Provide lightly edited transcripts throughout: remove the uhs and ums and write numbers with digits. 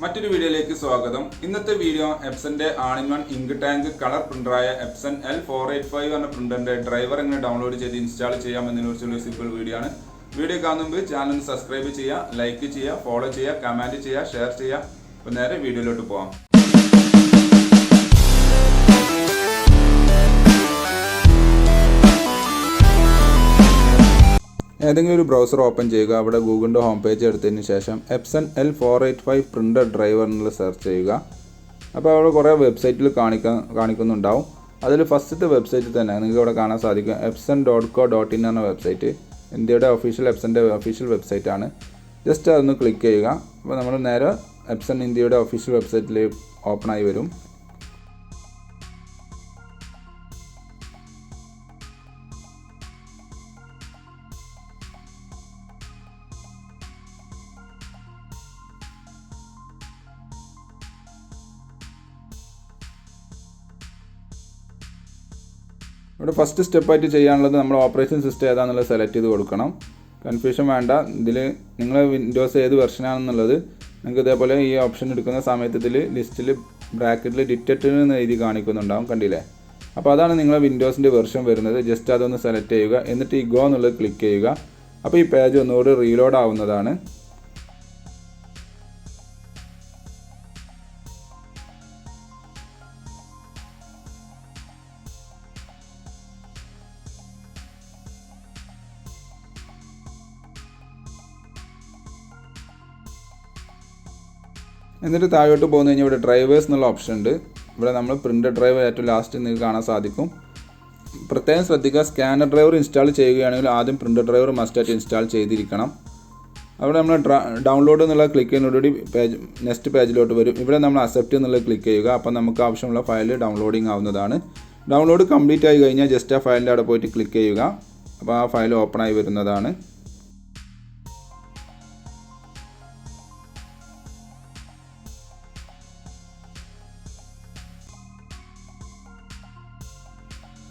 മറ്റൊരു വീഡിയോയിലേക്ക് സ്വാഗതം. ഇന്നത്തെ വീഡിയോ എപ്സന്റെ ആൾ-ഇൻ-വൺ ഇങ്ക് ടാങ്ക് കളർ പ്രിന്ററായ എപ്സൺ L485 എന്ന പ്രിന്ററിന്റെ ഡ്രൈവർ എങ്ങനെ ഡൗൺലോഡ് ചെയ്ത് ഇൻസ്റ്റാൾ ചെയ്യാം എന്നതിനെക്കുറിച്ചുള്ള സിമ്പിൾ വീഡിയോ ആണ്. വീഡിയോ കാണുമ്പോൾ ചാനൽ സബ്സ്ക്രൈബ് ചെയ്യുക, ലൈക്ക് ചെയ്യുക, ഫോളോ ചെയ്യുക, കമന്റ് ചെയ്യുക, ഷെയർ ചെയ്യുക. അപ്പോൾ നേരെ വീഡിയോയിലോട്ട് പോകാം. ഏതെങ്കിലും ഒരു ബ്രൗസർ ഓപ്പൺ ചെയ്യുക. അവിടെ ഗൂഗിളിൻ്റെ ഹോം പേജ് എടുത്തതിന് ശേഷം എപ്സൺ L485 പ്രിൻ്റർ ഡ്രൈവർ എന്നുള്ള സെർച്ച് ചെയ്യുക. അപ്പോൾ അവിടെ കുറേ വെബ്സൈറ്റിൽ കാണിക്കുന്നുണ്ടാവും. അതിൽ ഫസ്റ്റത്തെ വെബ്സൈറ്റിൽ തന്നെ നിങ്ങൾക്ക് ഇവിടെ കാണാൻ സാധിക്കും epson.co.in എന്ന വെബ്സൈറ്റ്. ഇന്ത്യയുടെ എപ്സൻ്റെ ഒഫീഷ്യൽ വെബ്സൈറ്റാണ്. ജസ്റ്റ് അതൊന്ന് ക്ലിക്ക് ചെയ്യുക. അപ്പോൾ നമ്മൾ നേരെ എപ്സൺ ഇന്ത്യയുടെ ഒഫീഷ്യൽ വെബ്സൈറ്റിൽ ഓപ്പണായി വരും. ഇവിടെ ഫസ്റ്റ് സ്റ്റെപ്പായിട്ട് ചെയ്യാനുള്ളത് നമ്മൾ ഓപ്പറേഷൻ സിസ്റ്റം ഏതാണെന്നുള്ളത് സെലക്ട് ചെയ്ത് കൊടുക്കണം. കൺഫ്യൂഷൻ വേണ്ട. ഇതിൽ നിങ്ങൾ വിൻഡോസ് ഏത് വെർഷനാണെന്നുള്ളത് നിങ്ങൾക്ക് ഇതേപോലെ ഈ ഓപ്ഷൻ എടുക്കുന്ന സമയത്ത് ഇതിൽ ലിസ്റ്റിൽ ബ്രാക്കറ്റിൽ ഡിറ്റക്റ്റഡ് എന്ന് എഴുതി കാണിക്കുന്നുണ്ടാവും, കണ്ടില്ലേ? അപ്പോൾ അതാണ് നിങ്ങളെ വിൻഡോസിൻ്റെ വെർഷൻ വരുന്നത്. ജസ്റ്റ് അതൊന്ന് സെലക്ട് ചെയ്യുക. എന്നിട്ട് ഈ ഗോ എന്നുള്ളത് ക്ലിക്ക് ചെയ്യുക. അപ്പോൾ ഈ പേജ് ഒന്നുകൂടി റീലോഡ് ആവുന്നതാണ്. എന്നിട്ട് താഴോട്ട് പോകുന്ന കഴിഞ്ഞാൽ ഇവിടെ ഡ്രൈവേഴ്സ് എന്നുള്ള ഓപ്ഷൻ ഉണ്ട്. ഇവിടെ നമ്മൾ പ്രിൻ്റർ ഡ്രൈവർ ഏറ്റവും ലാസ്റ്റ് നിങ്ങൾക്ക് കാണാൻ സാധിക്കും. പ്രത്യേകം ശ്രദ്ധിക്കുക, സ്കാനർ ഡ്രൈവർ ഇൻസ്റ്റാൾ ചെയ്യുകയാണെങ്കിൽ ആദ്യം പ്രിൻ്റർ ഡ്രൈവർ മസ്റ്റായിട്ട് ഇൻസ്റ്റാൾ ചെയ്തിരിക്കണം. അവിടെ നമ്മൾ ഡൗൺലോഡ് എന്നുള്ള ക്ലിക്ക് ചെയ്യുന്നതോടുകൂടി നെക്സ്റ്റ് പേജിലോട്ട് വരും. ഇവിടെ നമ്മൾ അക്സെപ്റ്റ് എന്നുള്ളത് ക്ലിക്ക് ചെയ്യുക. അപ്പോൾ നമുക്ക് ആവശ്യമുള്ള ഫയൽ ഡൗൺലോഡിങ് ആവുന്നതാണ്. ഡൗൺലോഡ് കംപ്ലീറ്റ് ആയി കഴിഞ്ഞാൽ ജസ്റ്റ് ആ ഫയലിൻ്റെ അവിടെ പോയിട്ട് ക്ലിക്ക് ചെയ്യുക. അപ്പോൾ ആ ഫയൽ ഓപ്പൺ ആയി വരുന്നതാണ്.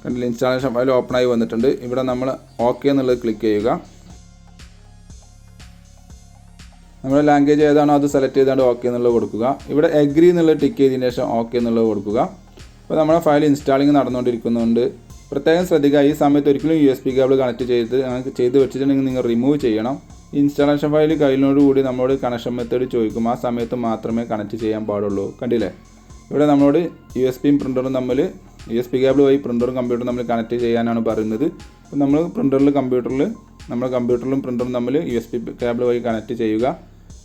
കണ്ടില്ല, ഇൻസ്റ്റാളേഷൻ ഫയൽ ഓപ്പണായി വന്നിട്ടുണ്ട്. ഇവിടെ നമ്മൾ ഓക്കെ എന്നുള്ളത് ക്ലിക്ക് ചെയ്യുക. നമ്മുടെ ലാംഗ്വേജ് ഏതാണോ അത് സെലക്ട് ചെയ്താണ്ട് ഓക്കെ എന്നുള്ളത് കൊടുക്കുക. ഇവിടെ എഗ്രി എന്നുള്ളത് ടിക്ക് ചെയ്തതിന് ശേഷം ഓക്കെ എന്നുള്ളത് കൊടുക്കുക. അപ്പോൾ നമ്മുടെ ഫയൽ ഇൻസ്റ്റാളിങ് നടന്നുകൊണ്ടിരിക്കുന്നുണ്ട്. പ്രത്യേകം ശ്രദ്ധിക്കുക, ഈ സമയത്ത് ഒരിക്കലും USB കേബിൾ കണക്ട് ചെയ്ത് വെച്ചിട്ടുണ്ടെങ്കിൽ നിങ്ങൾ റിമൂവ് ചെയ്യണം. ഇൻസ്റ്റാളേഷൻ ഫയൽ കയ്യിലോടുകൂടി നമ്മളോട് കണക്ഷൻ മെത്തേഡ് ചോദിക്കും. ആ സമയത്ത് മാത്രമേ കണക്ട് ചെയ്യാൻ പാടുള്ളൂ. കണ്ടില്ലേ? ഇവിടെ നമ്മളോട് USB പ്രിൻ്ററും തമ്മിൽ USB കേബിൾ വഴി പ്രിൻ്ററും കമ്പ്യൂട്ടറും തമ്മിൽ കണക്ട് ചെയ്യാനാണ് പറയുന്നത്. അപ്പോൾ നമ്മൾ നമ്മുടെ കമ്പ്യൂട്ടറിലും പ്രിൻ്ററും തമ്മിൽ USB കേബിൾ വഴി കണക്ട് ചെയ്യുക.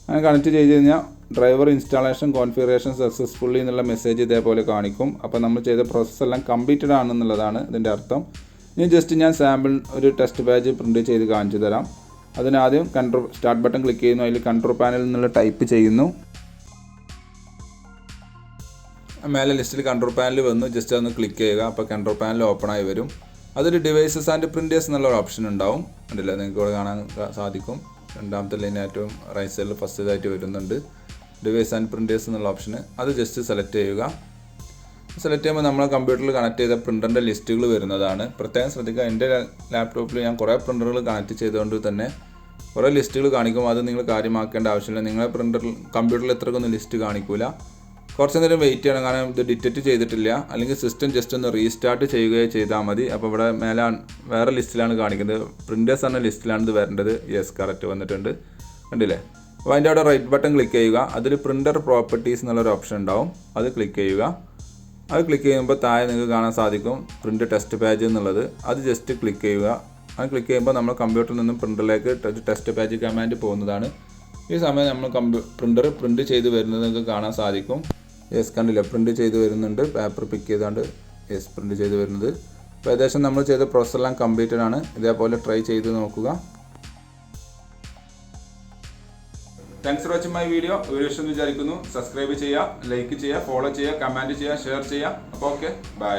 അങ്ങനെ കണക്ട് ചെയ്ത് കഴിഞ്ഞാൽ ഡ്രൈവർ ഇൻസ്റ്റാളേഷൻ കോൺഫിഗറേഷൻ സക്സസ്ഫുള്ളി എന്നുള്ള മെസ്സേജ് ഇതേപോലെ കാണിക്കും. അപ്പോൾ നമ്മൾ ചെയ്ത പ്രോസസ്സ് എല്ലാം കംപ്ലീറ്റഡ് ആണെന്നുള്ളതാണ് ഇതിൻ്റെ അർത്ഥം. ഇനി ഞാൻ സാമ്പിൾ ഒരു ടെസ്റ്റ് പേജ് പ്രിൻ്റ് ചെയ്ത് കാണിച്ചു തരാം. അതിനാദ്യം സ്റ്റാർട്ട് ബട്ടൺ ക്ലിക്ക് ചെയ്യുന്നു. അതിൽ കൺട്രോൾ പാനലിൽ നിന്നുള്ള ടൈപ്പ് ചെയ്യുന്നു. മേലെ ലിസ്റ്റിൽ കൺട്രോൾ പാനൽ വന്നു. ജസ്റ്റ് അതൊന്ന് ക്ലിക്ക് ചെയ്യുക. അപ്പോൾ കൺട്രോൾ പാനൽ ഓപ്പൺ ആയി വരും. അതിൽ ഡിവൈസസ് ആൻഡ് പ്രിൻറ്റേഴ്സ് എന്നുള്ള ഓപ്ഷൻ ഉണ്ടാവും. ഉണ്ടല്ലോ, നിങ്ങൾക്ക് ഇവിടെ കാണാൻ സാധിക്കും. രണ്ടാമത്തെ ലൈൻ ഏറ്റവും റൈറ്റ് സൈഡിൽ ഫസ്റ്റ് ഇതായിട്ട് വരുന്നുണ്ട് ഡിവൈസ് ആൻഡ് പ്രിൻറ്റേഴ്സ് എന്നുള്ള ഓപ്ഷന്. അത് ജസ്റ്റ് സെലക്ട് ചെയ്യുക. സെലക്ട് ചെയ്യുമ്പോൾ നമ്മൾ കമ്പ്യൂട്ടറിൽ കണക്ട് ചെയ്ത പ്രിൻ്ററിൻ്റെ ലിസ്റ്റുകൾ വരുന്നതാണ്. പ്രത്യേകം ശ്രദ്ധിക്കുക, എൻ്റെ ലാപ്ടോപ്പിൽ ഞാൻ കുറേ പ്രിൻ്ററുകൾ കണക്ട് ചെയ്തുകൊണ്ട് തന്നെ കുറേ ലിസ്റ്റുകൾ കാണിക്കും. അത് നിങ്ങൾ കാര്യമാക്കേണ്ട ആവശ്യമില്ല. നിങ്ങളെ കമ്പ്യൂട്ടറിൽ ഇത്രക്കൊന്നും ലിസ്റ്റ് കാണിക്കില്ല. കുറച്ച് നേരം വെയിറ്റ് ചെയ്യണം, കാരണം ഇത് ഡിറ്റക്റ്റ് ചെയ്തിട്ടില്ല. അല്ലെങ്കിൽ സിസ്റ്റം ജസ്റ്റ് ഒന്ന് റീസ്റ്റാർട്ട് ചെയ്യുകയോ ചെയ്താൽ മതി. അപ്പോൾ ഇവിടെ മേലെ വേറെ ലിസ്റ്റിലാണ് കാണിക്കുന്നത്. പ്രിൻറ്റേഴ്സ് എന്ന ലിസ്റ്റിലാണ് ഇത് വരേണ്ടത്. യെസ്, കറക്റ്റ് വന്നിട്ടുണ്ട്. കണ്ടില്ലേ? അപ്പോൾ അതിൻ്റെ അവിടെ റൈറ്റ് ബട്ടൺ ക്ലിക്ക് ചെയ്യുക. അതിൽ പ്രിൻ്റർ പ്രോപ്പർട്ടീസ് എന്നുള്ളൊരു ഓപ്ഷൻ ഉണ്ടാവും. അത് ക്ലിക്ക് ചെയ്യുക. അത് ക്ലിക്ക് ചെയ്യുമ്പോൾ താഴെ നിങ്ങൾക്ക് കാണാൻ സാധിക്കും പ്രിൻ്റ് ടെസ്റ്റ് പേജ് എന്നുള്ളത്. അത് ജസ്റ്റ് ക്ലിക്ക് ചെയ്യുക. അത് ക്ലിക്ക് ചെയ്യുമ്പോൾ നമ്മൾ കമ്പ്യൂട്ടറിൽ നിന്നും പ്രിൻ്ററിലേക്ക് ടെസ്റ്റ് പേജ് കമാൻഡ് പോകുന്നതാണ്. ഈ സമയം നമ്മൾ പ്രിൻ്റർ പ്രിൻ്റ് ചെയ്ത് വരുന്നത് നിങ്ങൾക്ക് കാണാൻ സാധിക്കും. യെസ്, കണ്ടില്ല, പ്രിൻ്റ് ചെയ്ത് വരുന്നുണ്ട്. പേപ്പർ പിക്ക് ചെയ്താണ്ട് യെസ് പ്രിൻ്റ് ചെയ്ത് വരുന്നത്. അപ്പോൾ ഏകദേശം നമ്മൾ ചെയ്ത പ്രോസസ് എല്ലാം കംപ്ലീറ്റഡ് ആണ്. ഇതേപോലെ ട്രൈ ചെയ്ത് നോക്കുക. Thanks for watching my video ഇഷ്ടം വിചാരിക്കുന്നു. സബ്സ്ക്രൈബ് ചെയ്യുക, ലൈക്ക് ചെയ്യുക, ഫോളോ ചെയ്യുക, കമൻറ്റ് ചെയ്യുക, ഷെയർ ചെയ്യുക. അപ്പോൾ ഓക്കെ, ബൈ.